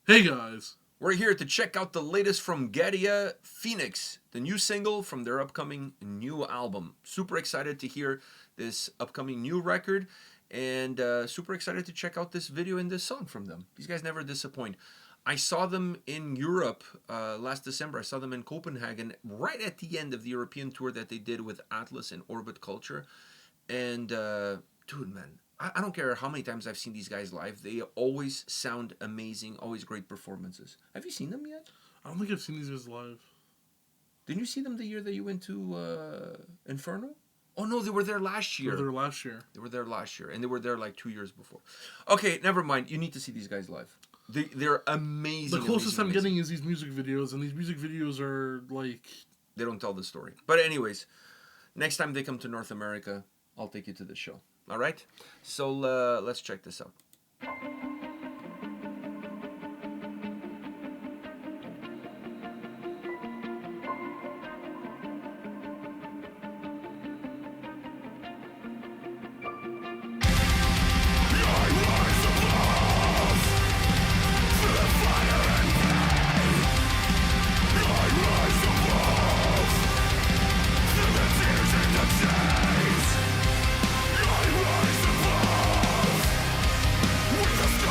Hey guys! We're here to check out the latest from Gaerea, Phoenix, the new single from their upcoming new album. Super excited to hear this upcoming new record and super excited to check out this video and this song from them. These guys never disappoint. I saw them in Europe last December. I saw them in Copenhagen right at the end of the European tour that they did with Atlas and Orbit Culture. And dude, man, I don't care how many times I've seen these guys live. They always sound amazing, always great performances. Have you seen them yet? I don't think I've seen these guys live. Didn't you see them the year that you went to Inferno? Oh no, they were there last year. They were there last year. They were there last year, and they were there like 2 years before. Okay, never mind. You need to see these guys live. They're amazing. The closest amazing, I'm getting is these music videos, and these music videos are like... They don't tell the story. But anyways, next time they come to North America, I'll take you to the show. All right? So let's check this out. With the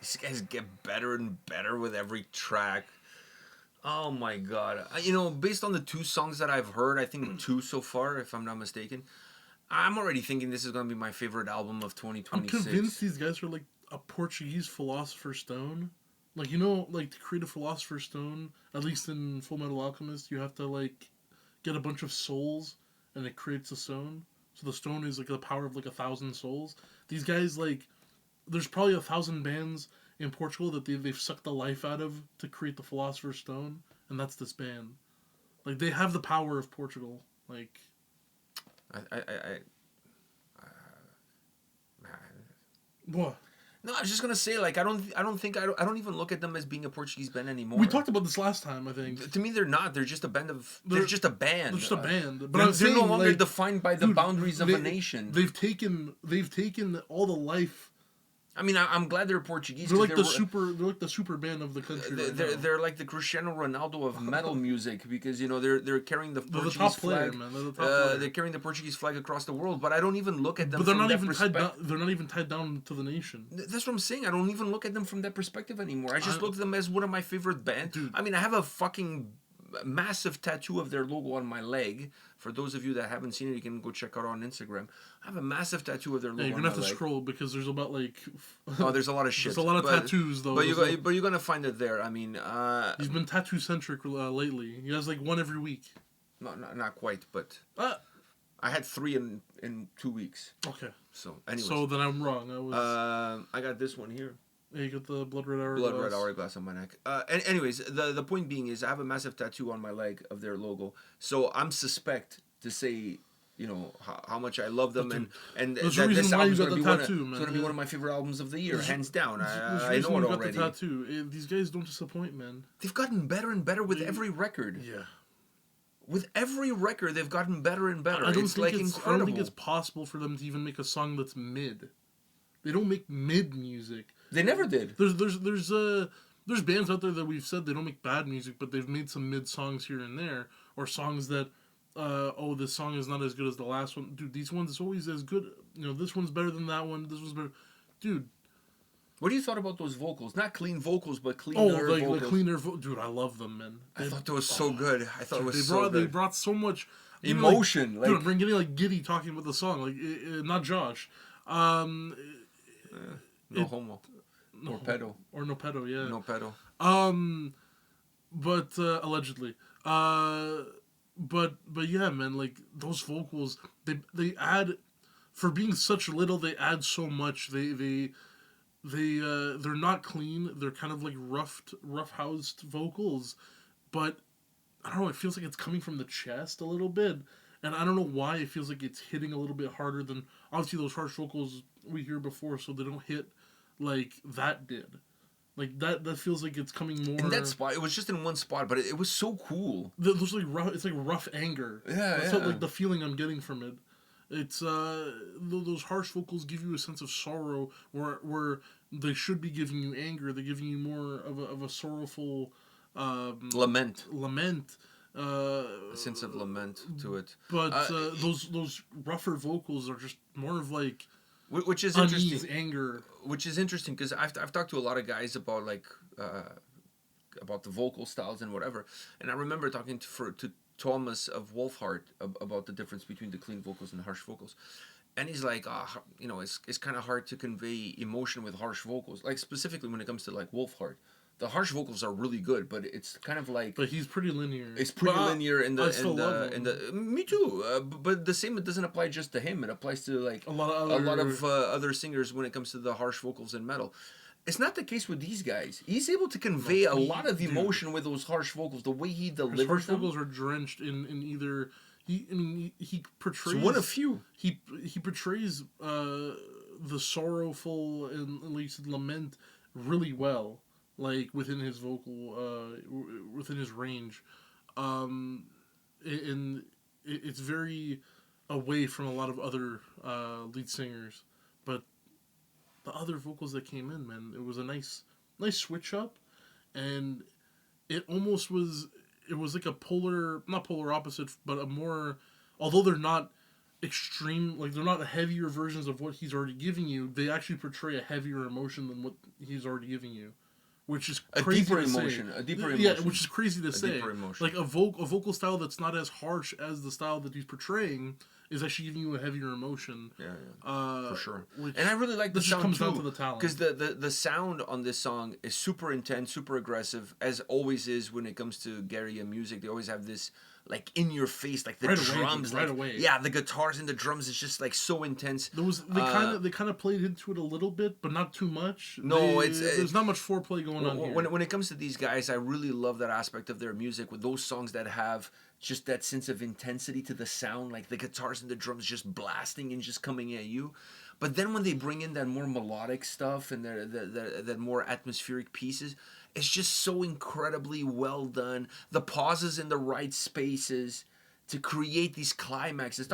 these guys get better and better with every track. Oh my god! Based on the 2 songs that I've heard, I think 2 so far, if I'm not mistaken. I'm already thinking this is gonna be my favorite album of I'm 2026. convinced these guys are like a Portuguese philosopher's stone. Like, like to create a philosopher's stone, at least in Full Metal Alchemist, you have to like get a bunch of souls and it creates a stone. So the stone is like the power of like 1,000 souls. These guys like there's probably 1,000 bands in Portugal that they've sucked the life out of to create the philosopher's stone, and that's this band. Like they have the power of Portugal. Like what? No, I was just gonna say, like, I don't even look at them as being a Portuguese band anymore. We talked about this last time, I think. To me, they're not. They're just a band of. They're just a band. They're just a band. But They're no saying, longer like, defined by the boundaries of a nation. They've taken all the life. I mean, I'm glad they're Portuguese. They're like the super band of the country. They're like the Cristiano Ronaldo of metal music because they're carrying the Portuguese top flag. Player, man. They're the top player. They're carrying the Portuguese flag across the world, but I don't even look at them. But they're from not that even perspective. tied down. They're not even tied down to the nation. That's what I'm saying. I don't even look at them from that perspective anymore. I just look at them as one of my favorite bands. Dude. I mean, I have a fucking massive tattoo of their logo on my leg. For those of you that haven't seen it, you can go check out on Instagram. I have a massive tattoo of their logo. Yeah, you're gonna on have my to leg. scroll because there's about like. Oh, there's a lot of shit. There's a lot of tattoos though. But you're gonna find it there. I mean, he's been tattoo centric lately. He has like one every week. No, not quite, but I had 3 in 2 weeks. Okay. So anyway. So then I'm wrong. I got this one here. Yeah, you got the blood red hourglass. Blood red hourglass on my neck. Anyways, the point being is I have a massive tattoo on my leg of their logo. So I'm suspect to say, how much I love them and that this album's going to be one of my favorite albums of the year, hands down. I know it already. The tattoo. These guys don't disappoint, man. They've gotten better and better with every record. Yeah. With every record, they've gotten better and better. I don't incredible. I don't think it's possible for them to even make a song that's mid. They don't make mid music. They never did. There's bands out there that we've said they don't make bad music, but they've made some mid songs here and there, or songs that, this song is not as good as the last one. Dude, these ones is always as good. This one's better than that one. This one's better. Dude. What do you thought about those vocals? Not clean vocals, but cleaner vocals. Like cleaner dude, I love them, man. I thought that was so good. I thought it was so good. They brought so much emotion. Dude, I'm getting like giddy talking about the song. Like, not Josh. No homo. No, or pedo. Or no pedo, yeah. No pedo. But allegedly. But yeah, man, like those vocals, they add, for being such little, they add so much. They're not clean. They're kind of like rough-housed vocals, but I don't know. It feels like it's coming from the chest a little bit, and I don't know why it feels like it's hitting a little bit harder than obviously those harsh vocals we hear before, so they don't hit like that did. Like that feels like it's coming more in that spot. It was just in one spot, but it was so cool. Those like rough. It's like rough anger. Yeah, That's like the feeling I'm getting from it. It's those harsh vocals give you a sense of sorrow, where they should be giving you anger. They're giving you more of a sorrowful lament. A sense of lament to it. But those rougher vocals are just more of like. Which is unease, interesting. Anger. Which is interesting because I've talked to a lot of guys about about the vocal styles and whatever, and I remember talking to Thomas of Wolfheart about the difference between the clean vocals and the harsh vocals, and he's like, it's kind of hard to convey emotion with harsh vocals, like specifically when it comes to like Wolfheart. The harsh vocals are really good, but it's kind of like. But he's pretty linear. It's pretty linear in the. Me too. But the same. It doesn't apply just to him. It applies to like a lot of other singers when it comes to the harsh vocals in metal. It's not the case with these guys. He's able to convey a lot of emotion with those harsh vocals. The way he delivers harsh them. vocals are drenched in either. He portrays. It's one of few. He portrays the sorrowful and like you said, lament really well. Like within his vocal, within his range, and it's very away from a lot of other lead singers. But the other vocals that came in, man, it was a nice switch up, and it almost was. It was like a not polar opposite, but a more. Although they're not extreme, like they're not heavier versions of what he's already giving you. They actually portray a heavier emotion than what he's already giving you, which is A crazy deeper to say. emotion, a deeper Yeah, emotion, which is crazy to a say. deeper emotion. Like a vocal style that's not as harsh as the style that he's portraying is actually giving you a heavier emotion. Yeah, yeah, for sure. Which, And I really like the this just sound comes too, down to the talent. because the sound on this song is super intense, super aggressive, as always is when it comes to Gaerea music. They always have this like in your face, like the Right away, drums, right like, away. yeah, the guitars and the drums is just like so intense. They kind of played into it a little bit, but not too much. No, There's not much foreplay going on here. When it comes to these guys, I really love that aspect of their music with those songs that have just that sense of intensity to the sound, like the guitars and the drums just blasting and just coming at you. But then when they bring in that more melodic stuff and that more atmospheric pieces, it's just so incredibly well done. The pauses in the right spaces to create these climaxes.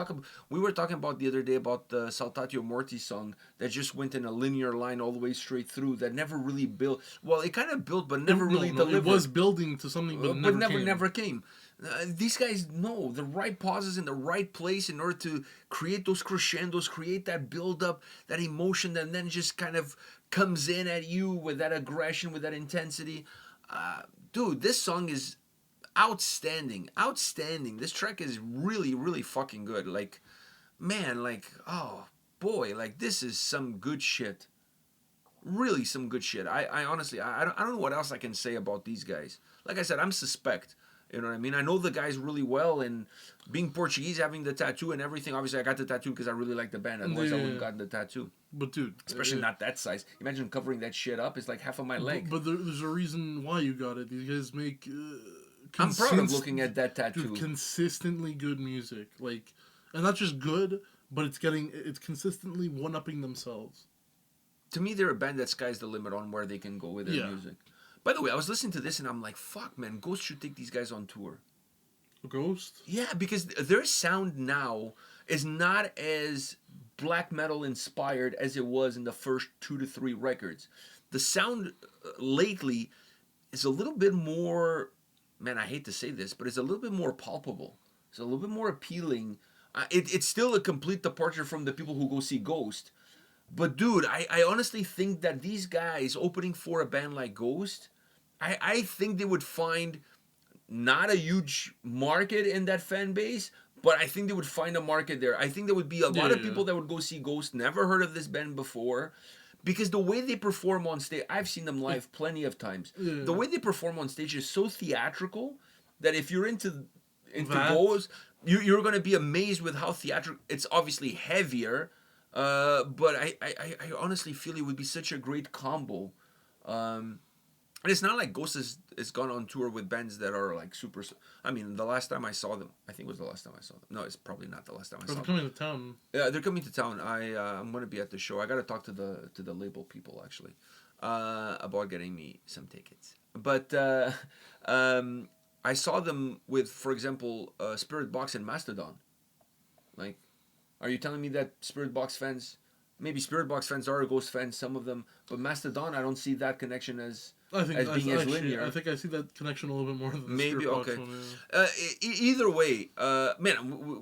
We were talking about the other day about the Saltatio Mortis song that just went in a linear line all the way straight through that never really built. Well, it kind of built, but never really delivered. It was building to something, but never came. These guys know the right pauses in the right place in order to create those crescendos, create that build up, that emotion that then just kind of comes in at you with that aggression, with that intensity. Dude, this song is outstanding. This track is really fucking good. Like, man, like, oh boy, like this is some good shit. Really some good shit. I honestly, I don't know what else I can say about these guys. Like I said, I'm suspect. You know what I mean? I know the guys really well, and being Portuguese, having the tattoo and everything. Obviously, I got the tattoo because I really like the band. Otherwise, I wouldn't have gotten the tattoo. But dude, especially not that size. Imagine covering that shit up. It's like half of my leg. But there's a reason why you got it. These guys make. I'm proud of looking at that tattoo. Dude, consistently good music, like, and not just good, but it's consistently one-upping themselves. To me, they're a band that sky's the limit on where they can go with their music. By the way, I was listening to this and I'm like, fuck, man, Ghost should take these guys on tour. Ghost? Yeah, because their sound now is not as black metal inspired as it was in the first 2 to 3 records. The sound lately is a little bit more, man, I hate to say this, but it's a little bit more palpable. It's a little bit more appealing. It's still a complete departure from the people who go see Ghost. But dude, I honestly think that these guys opening for a band like Ghost, I think they would find not a huge market in that fan base, but I think they would find a market there. I think there would be a lot of people that would go see Ghost, never heard of this band before, because the way they perform on stage, I've seen them live plenty of times. The way they perform on stage is so theatrical that if you're into Ghost, you're going to be amazed with how theatrical. It's obviously heavier, but I honestly feel it would be such a great combo. And it's not like Ghost has gone on tour with bands that are like super. I mean, the last time I saw them, I think it was the last time I saw them. No, it's probably not the last time I saw them. They're coming to town. Yeah, they're coming to town. I'm going to be at the show. I got to talk to the label people actually about getting me some tickets. But I saw them with, for example, Spirit Box and Mastodon. Like, are you telling me that Spirit Box fans, maybe Spirit Box fans are Ghost fans, some of them, but Mastodon, I don't see that connection as being as linear. I think I see that connection a little bit more than the maybe Spirit okay. Box one, either way, man,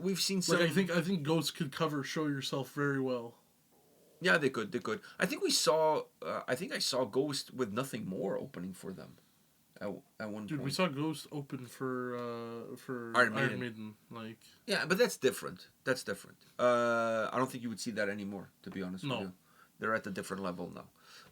we've seen some. Like I think Ghost could cover "Show Yourself" very well. Yeah, they could. I think we saw. I think I saw Ghost with Nothing More opening for them. At one Dude, point. we saw Ghost open for Iron Maiden. Like, yeah, but that's different. I don't think you would see that anymore. To be honest with you, they're at a different level now.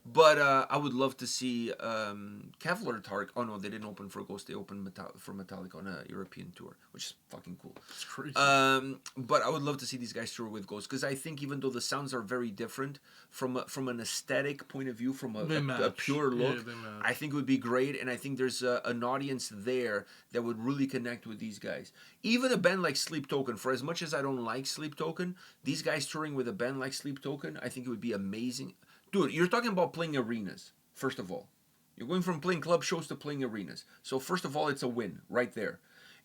But I would love to see Kevlar Tark. Oh no, they didn't open for Ghost. They opened for Metallica on a European tour, which is fucking cool. It's crazy. But I would love to see these guys tour with Ghost because I think even though the sounds are very different from an aesthetic point of view, from a pure look, I think it would be great. And I think there's an audience there that would really connect with these guys. Even a band like Sleep Token, for as much as I don't like Sleep Token, these guys touring with a band like Sleep Token, I think it would be amazing. Dude, you're talking about playing arenas, first of all. You're going from playing club shows to playing arenas. So first of all, it's a win right there.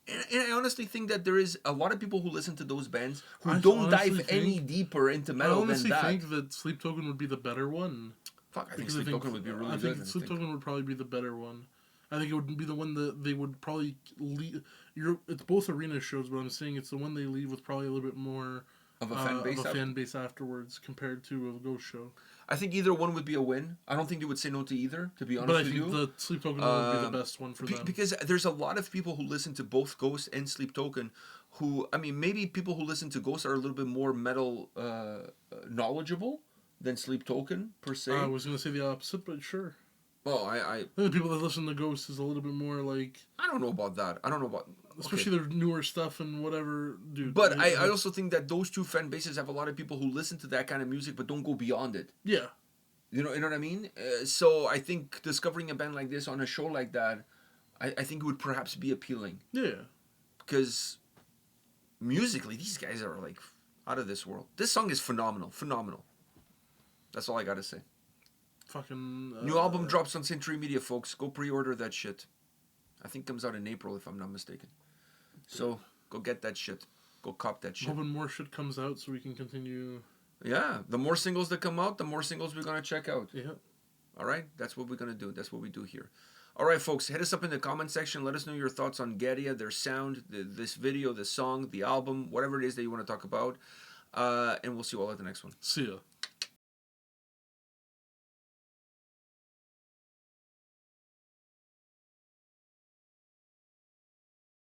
And I honestly think that there is a lot of people who listen to those bands who don't dive any deeper into metal than that. I honestly think that Sleep Token would be the better one. Fuck, I think Sleep Token would be really good. I think Sleep Token would probably be the better one. I think it would be the one that they would probably leave. It's both arena shows, but I'm saying it's the one they leave with probably a little bit more Of a fan of base a after. fan base afterwards compared to a Ghost show. I think either one would be a win. I don't think they would say no to either, to be But honest I with think you. the Sleep Token one would be the best one for them. Because there's a lot of people who listen to both Ghost and Sleep Token who, I mean, maybe people who listen to Ghost are a little bit more metal knowledgeable than Sleep Token, per se. I was going to say the opposite, but sure. Well, I think the people that listen to Ghost is a little bit more like... I don't know about that. I don't know about... Especially their newer stuff and whatever, dude. But I also think that those two fan bases have a lot of people who listen to that kind of music but don't go beyond it. Yeah. You know what I mean? So I think discovering a band like this on a show like that, I think it would perhaps be appealing. Yeah. Because musically, these guys are like out of this world. This song is phenomenal. Phenomenal. That's all I gotta say. Fucking... New album drops on Century Media, folks. Go pre-order that shit. I think comes out in April, if I'm not mistaken. So, go get that shit. Go cop that shit. Hoping more shit comes out so we can continue... Yeah, the more singles that come out, the more singles we're going to check out. Yeah. All right? That's what we're going to do. That's what we do here. All right, folks. Hit us up in the comment section. Let us know your thoughts on Gaerea, their sound, this video, the song, the album, whatever it is that you want to talk about. And we'll see you all at the next one. See ya.